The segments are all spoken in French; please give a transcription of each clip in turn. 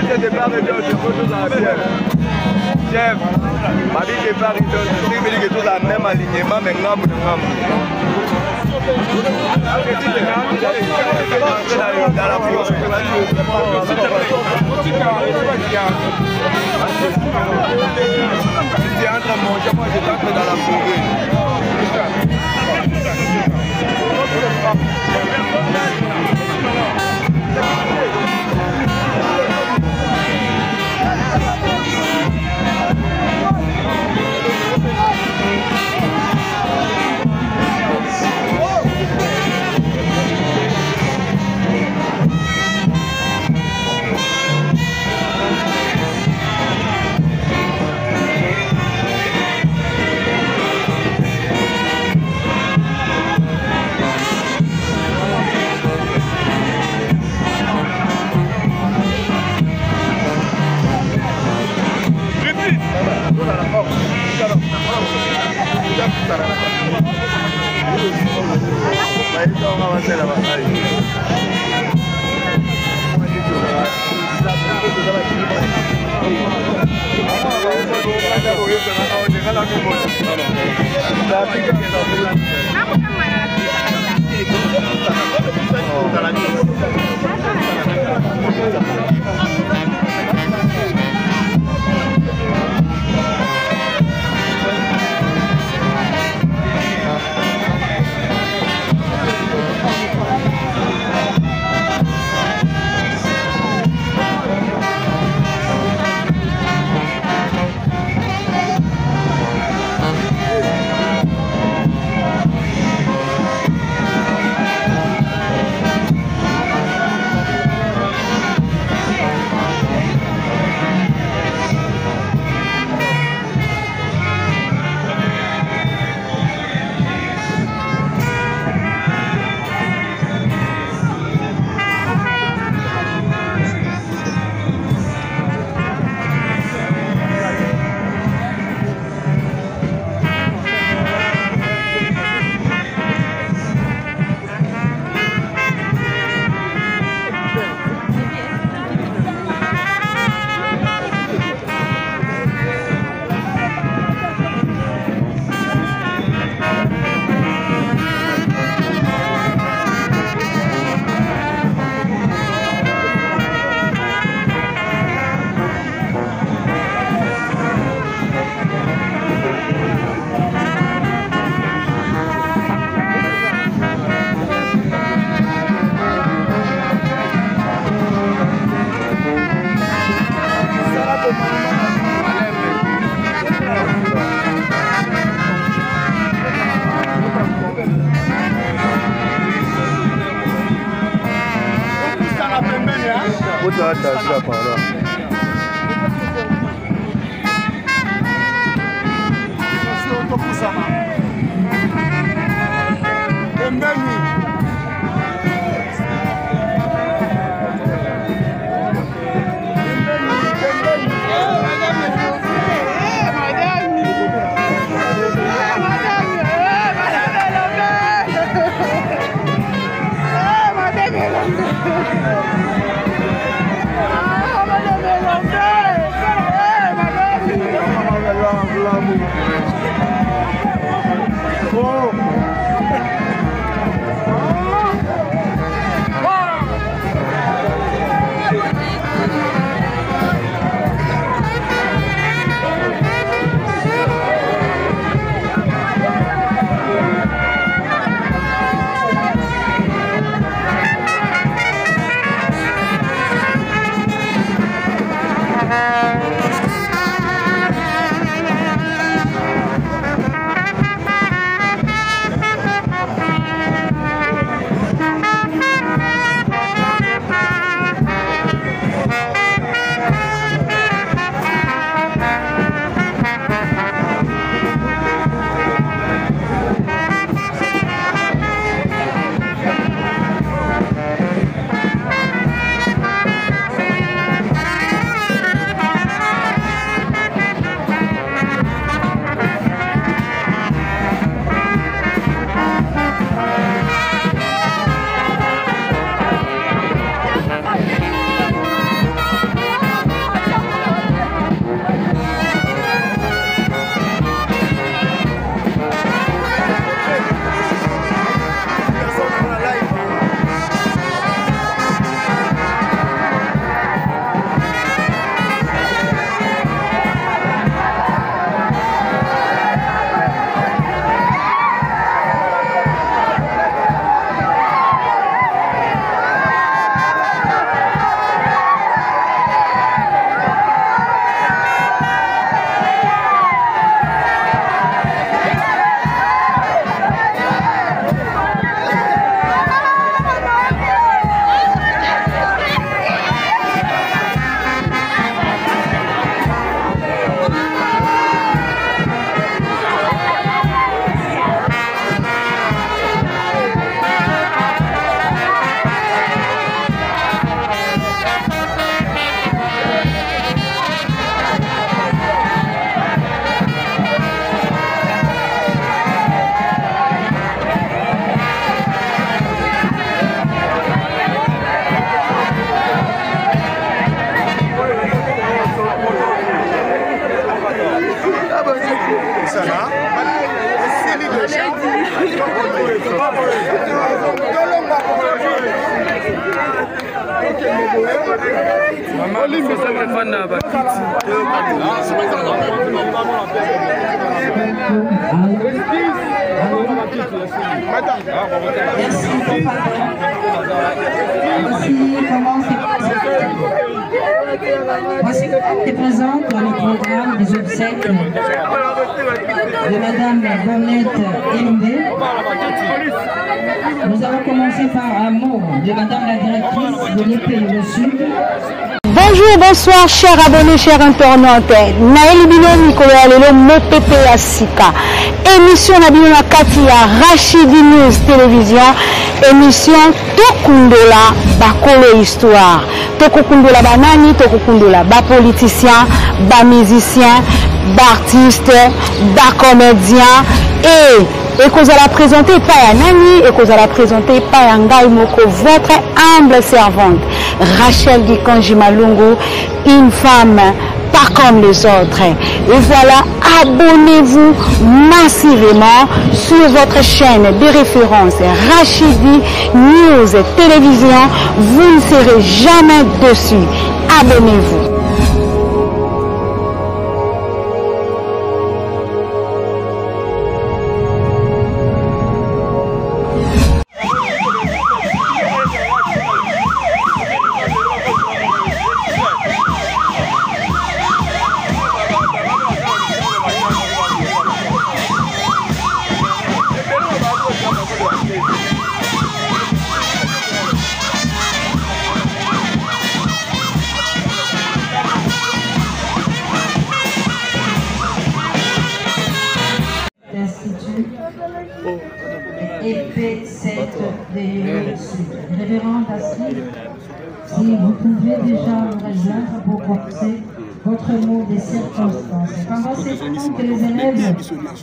c'est départ et d'autres choses à la pierre. Chef, ma vie départ et d'autres, je dis que tout la même alignement, mais non, dans la force. Si tu entres à manger, moi je t'entre dans la forêt. Voici est présent dans le programme des obsèques de Madame Bonnette Elombe. Nous allons commencer par un mot de Madame la directrice de l'EPE le Sud. Bonjour, bonsoir, chers abonnés, chers internautes. Naël Bino Nicolas Lelo Mopepe Asika. Émission Nabino Katia Rachidi News Télévision. Émission Tokundola Bakolo Histoire. Tokundola Banani, Tokundola Ba politicien, Ba musicien, Ba artiste, Ba comédien et que vous allez présenter pas Nani et que vous allez présenter pas Ngai Moko, votre humble servante Rachel Gikanji Malungu, une femme pas comme les autres. Et voilà, abonnez-vous massivement sur votre chaîne de référence Rachidi News Télévision, vous ne serez jamais dessus. Abonnez-vous. Révérend Astrid, si vous pouvez déjà nous rejoindre pour porter votre mot des circonstances. Pendant ces temps que les élèves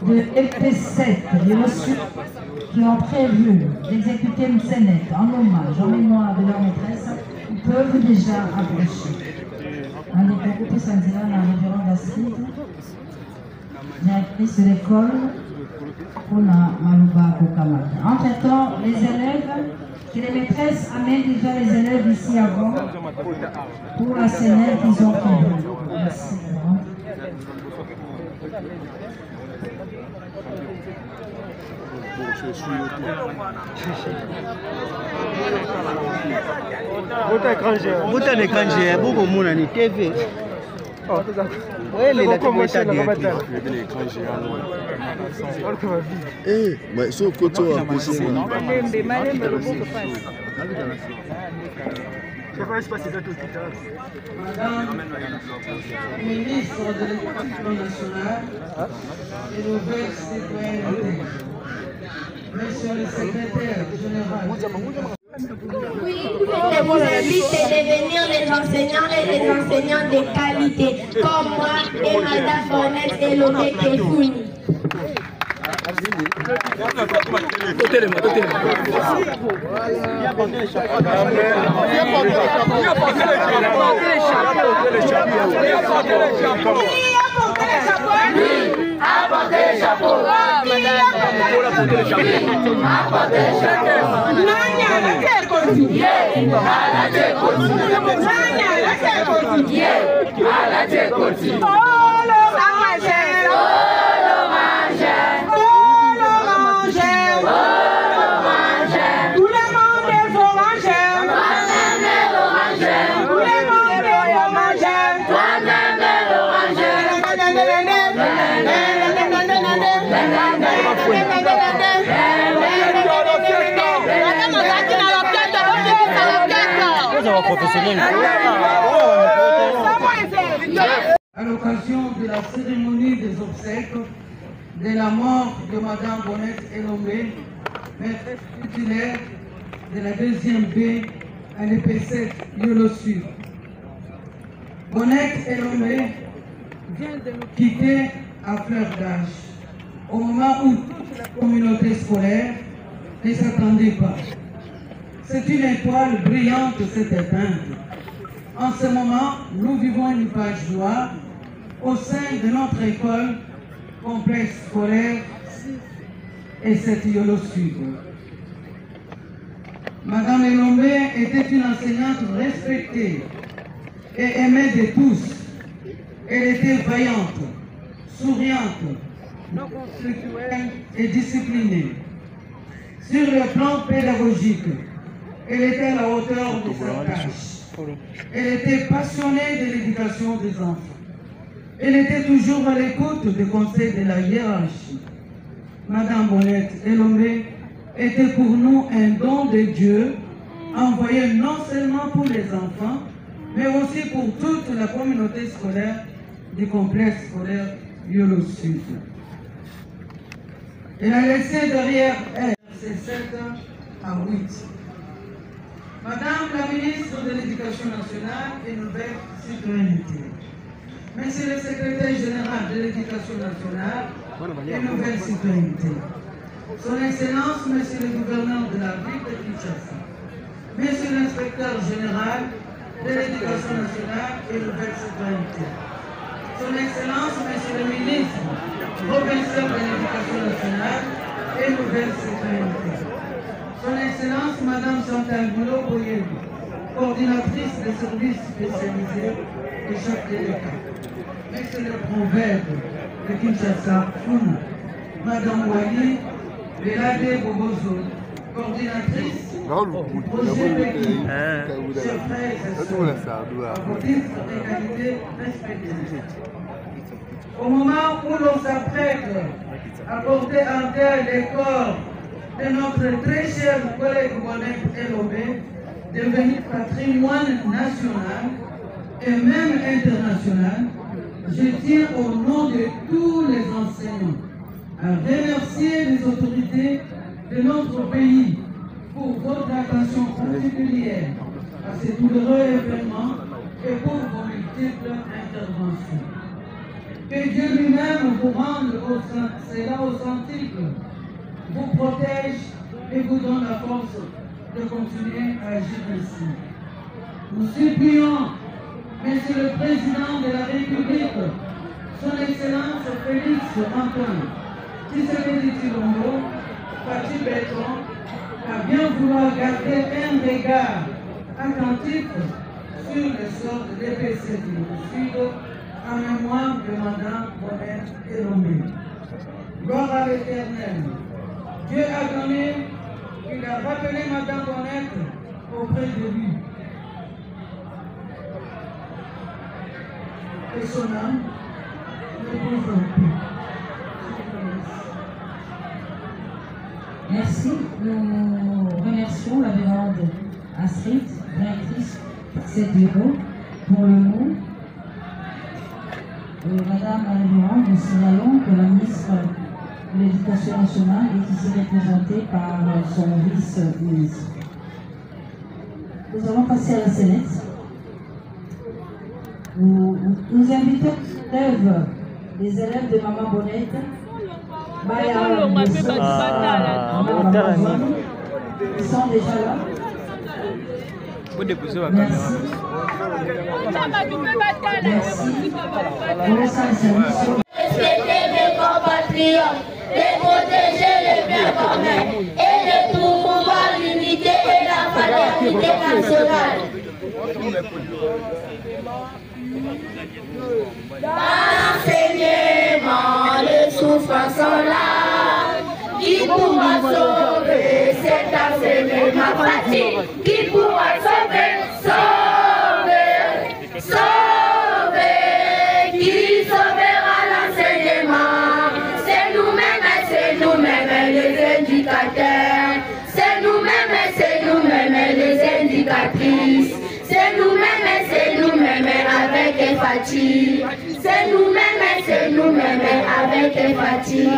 de FP7 de Sud qui ont prévu d'exécuter une scénette en hommage, en mémoire de leur maîtresse, peuvent déjà approcher. On est beaucoup Sandila, la révérende Astrid, directrice de l'école. Entre-temps, les élèves, que les maîtresses amènent déjà les élèves ici avant pour la scénette qu'ils ont prévue. Merci. Mais ce côté ministre de l'Éducation nationale et nouvelle citoyenneté. Monsieur le secrétaire général. Oui, je vous invite de devenir les enseignants et les enseignants de qualité, comme moi et Madame Bonnette Elombe Kefouni. Apportez les chapeaux. À l'occasion de la cérémonie des obsèques de la mort de Madame Bonnette Elombe, maîtresse titulaire de la 2e B à l'EP7 Yolo Sud. Bonnette Elombe vient de nous quitter à fleur d'âge, au moment où toute la communauté scolaire ne s'attendait pas. C'est une étoile brillante s'est éteinte. En ce moment, nous vivons une page noire au sein de notre école complexe scolaire et cette Yolo Sud. Madame Elombe était une enseignante respectée et aimée de tous. Elle était vaillante, souriante, non conflictuelle et disciplinée. Sur le plan pédagogique, elle était à la hauteur de sa tâche. Elle était passionnée de l'éducation des enfants. Elle était toujours à l'écoute des conseils de la hiérarchie. Madame Bonnette Elomé était pour nous un don de Dieu, envoyé non seulement pour les enfants, mais aussi pour toute la communauté scolaire du complexe scolaire Yolo Sud. Elle a laissé derrière elle ses 7 à 8. Madame la ministre de l'Éducation nationale et Nouvelle Citoyenneté. Monsieur le secrétaire général de l'Éducation nationale et Nouvelle Citoyenneté. Son Excellence, Monsieur le gouverneur de la ville de Kinshasa. Monsieur l'inspecteur général de l'Éducation nationale et Nouvelle Citoyenneté. Son Excellence, Monsieur le ministre provincial de l'Éducation nationale et Nouvelle Citoyenneté. Son Excellence, Madame Chantal Boulot-Boyel, coordinatrice des services spécialisés de chaque délégat. Monsieur le proverbe de Kinshasa, Funa, Madame Wali, Belade Bobozo, coordinatrice du projet Pékin, chers frères et sœurs, à vos titres d'égalité respectifs. Au moment où l'on s'apprête à porter en terre les corps de notre très cher collègue Bonnette Elomé, devenu patrimoine national et même international, je tiens au nom de tous les enseignants à remercier les autorités de notre pays pour votre attention particulière à ces douloureux événements et pour vos multiples interventions. Que Dieu lui-même vous rende cela au centuple, vous protège et vous donne la force de continuer à agir ainsi. Nous supplions, Monsieur le Président de la République, Son Excellence Félix Antoine Tshisekedi Tshilombo, Fatou Bertrand, à bien vouloir garder un regard attentif sur le sort de l'EPC du Sud en mémoire de Madame Bonnette Elomé. Gloire à l'Éternel. Dieu a donné, il a rappelé Madame Bonnette auprès de lui. Et son âme repose en paix. Merci. Nous remercions la révérende Astrid, directrice de cette bureau, pour le mot. Madame la révérende, nous signalons que la ministre de l'Éducation nationale est ici représentée par son vice-ministre. Nous allons passer à la Sénète. Nous invitons les élèves de Maman Bonnette, ils sont déjà là. Merci. Respecter mes compatriotes, de protéger les biens communs et de promouvoir l'unité et la fraternité nationale. L'enseignement, les souffrances sont là. Qui pourra sauver cet enseignement pratique? Qui pourra sauver? Sauver, sauver. Qui sauvera l'enseignement? C'est nous-mêmes les éducateurs. C'est nous-mêmes les éducatrices. C'est nous-mêmes avec Fatih. C'est nous-mêmes avec Fatih.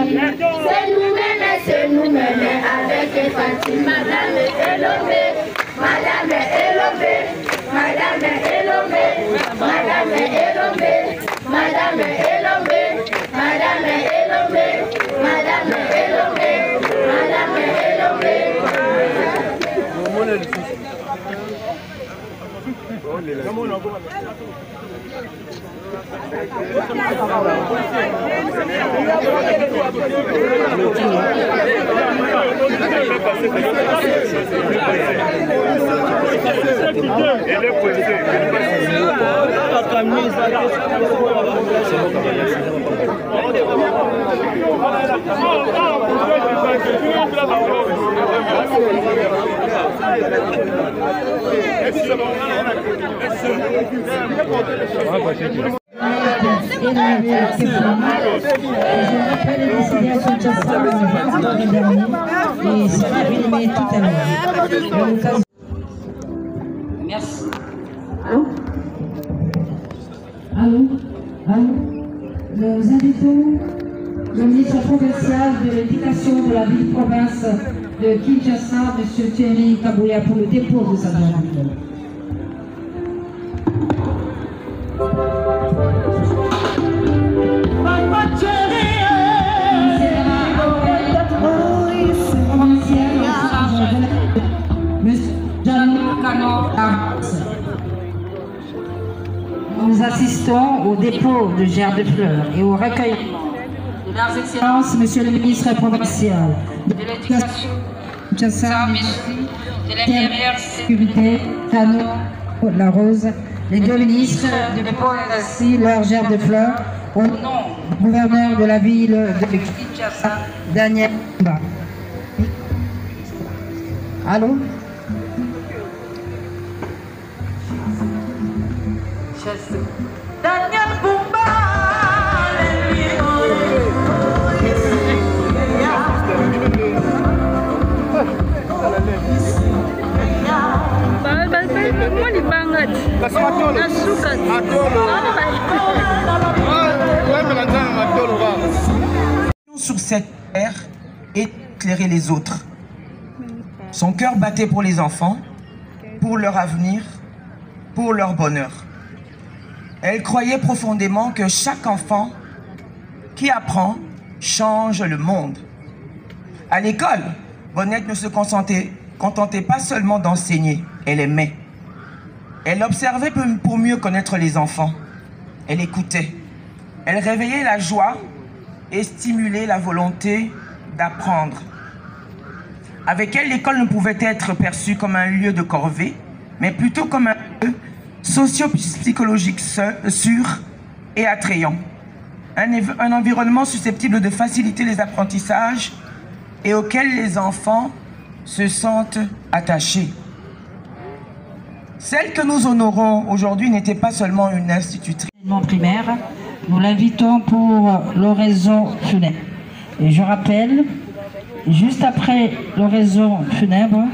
C'est nous-mêmes avec Fatih. Madame Elomé, Madame Elomé, Madame Elomé, Madame Elomé, Madame Elomé, Madame Elomé, Madame Elomé, Madame Elomé. Elle est Merci. Allô? Allô? Nous invitons le ministre provincial de l'éducation de la ville-province de Kinshasa, M. Thierry Kabouya, pour le dépôt de sa demande. Nous assistons au dépôt de gerbes de fleurs et au recueil de leurs excellences, Monsieur le ministre provincial de l'éducation, de l'intérieur, sécurité, Tano, la Rose, les deux ministres de déposer ainsi leurs gerbes de fleurs au nom du gouverneur de la ville de Kinshasa, Daniel Bumba. Allô? Daniel Bumba. Sur cette terre, éclairer les autres. Son cœur battait pour les enfants, pour leur avenir, pour leur bonheur. Elle croyait profondément que chaque enfant qui apprend change le monde. À l'école, Bonnette ne se contentait pas seulement d'enseigner, elle aimait. Elle observait pour mieux connaître les enfants. Elle écoutait. Elle réveillait la joie et stimulait la volonté d'apprendre. Avec elle, l'école ne pouvait être perçue comme un lieu de corvée, mais plutôt comme un lieu socio-psychologique sûr et attrayant. Un environnement susceptible de faciliter les apprentissages et auquel les enfants se sentent attachés. Celle que nous honorons aujourd'hui n'était pas seulement une institutrice. Primaire, nous l'invitons pour l'oraison funèbre. Et je rappelle, juste après l'oraison funèbre,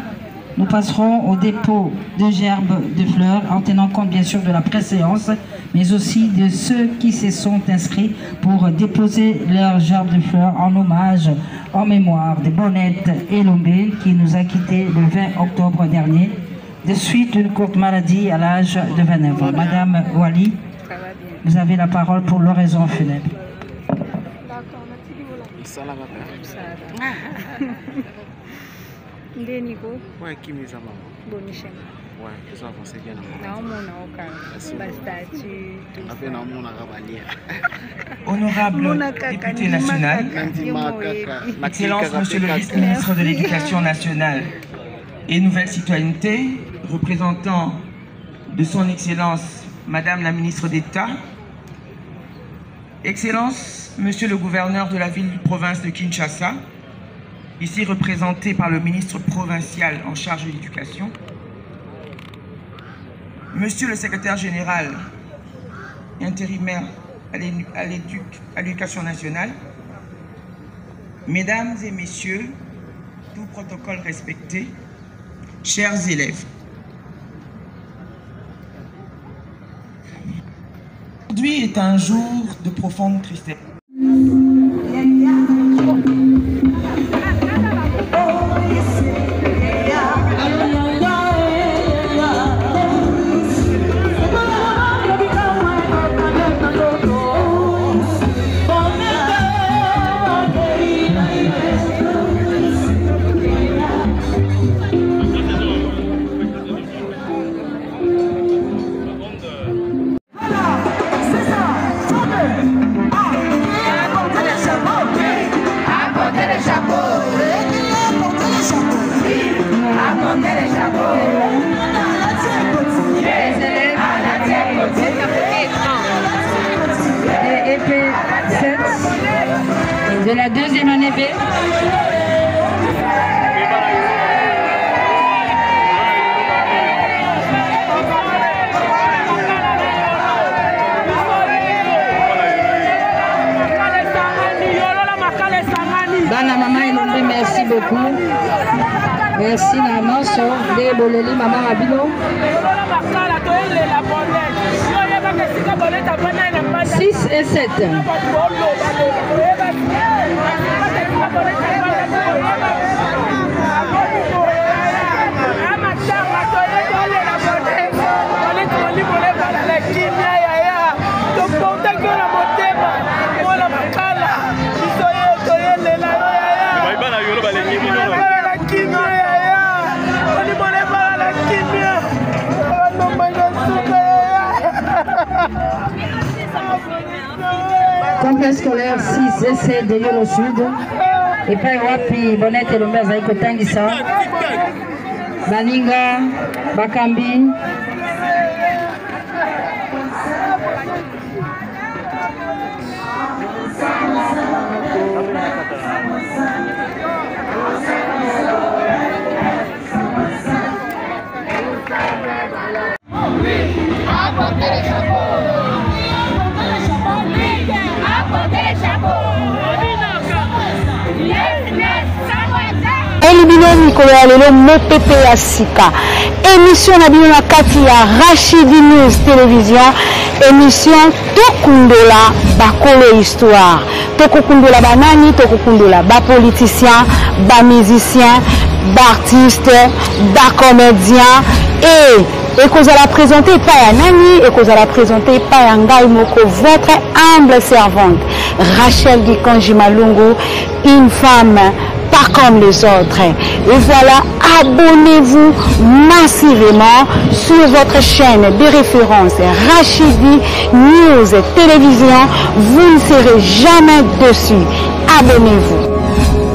nous passerons au dépôt de gerbes de fleurs en tenant compte bien sûr de la préséance, mais aussi de ceux qui se sont inscrits pour déposer leurs gerbes de fleurs en hommage, en mémoire de Bonnette Elombe qui nous a quittés le 20 octobre dernier, de suite d'une courte maladie à l'âge de 29 ans. Madame Wali, vous avez la parole pour l'oraison funèbre. Honorable député national, Excellence Monsieur le vice-ministre de l'Éducation nationale et Nouvelle Citoyenneté, représentant de son Excellence Madame la ministre d'État, Excellence Monsieur le gouverneur de la ville-province de Kinshasa, ici représenté par le ministre provincial en charge de l'éducation, Monsieur le secrétaire général intérimaire à l'éducation nationale, Mesdames et Messieurs, tout protocole respecté, chers élèves. Aujourd'hui est un jour de profonde tristesse. C'est ça, de la deuxième année B. Bana maman Elombe, merci beaucoup. Merci maman, so de boleli maman Abino. 6 et 7. Complexe scolaire 6 et 7 de Yolo Sud. Et puis wapi Bonnet et Lombe Zaiko Tangisa. Baninga, Bakambi. Elibino Mikolo Lelo Mopepe ya Sika. Émission na bino na kati ya Rachidi News Télévision. Émission Tokundola Bakolo Histoire. Tokundola banani, tokundola ba politicien, ba musicien, ba artiste, ba comédien et que vous allez présenter pas à Nani et que vous allez présenter pas à Ngai Moko, votre humble servante Rachel Gikonji Malungu, une femme pas comme les autres. Et voilà, abonnez-vous massivement sur votre chaîne de référence Rachidi News Télévision. Vous ne serez jamais dessus. Abonnez-vous.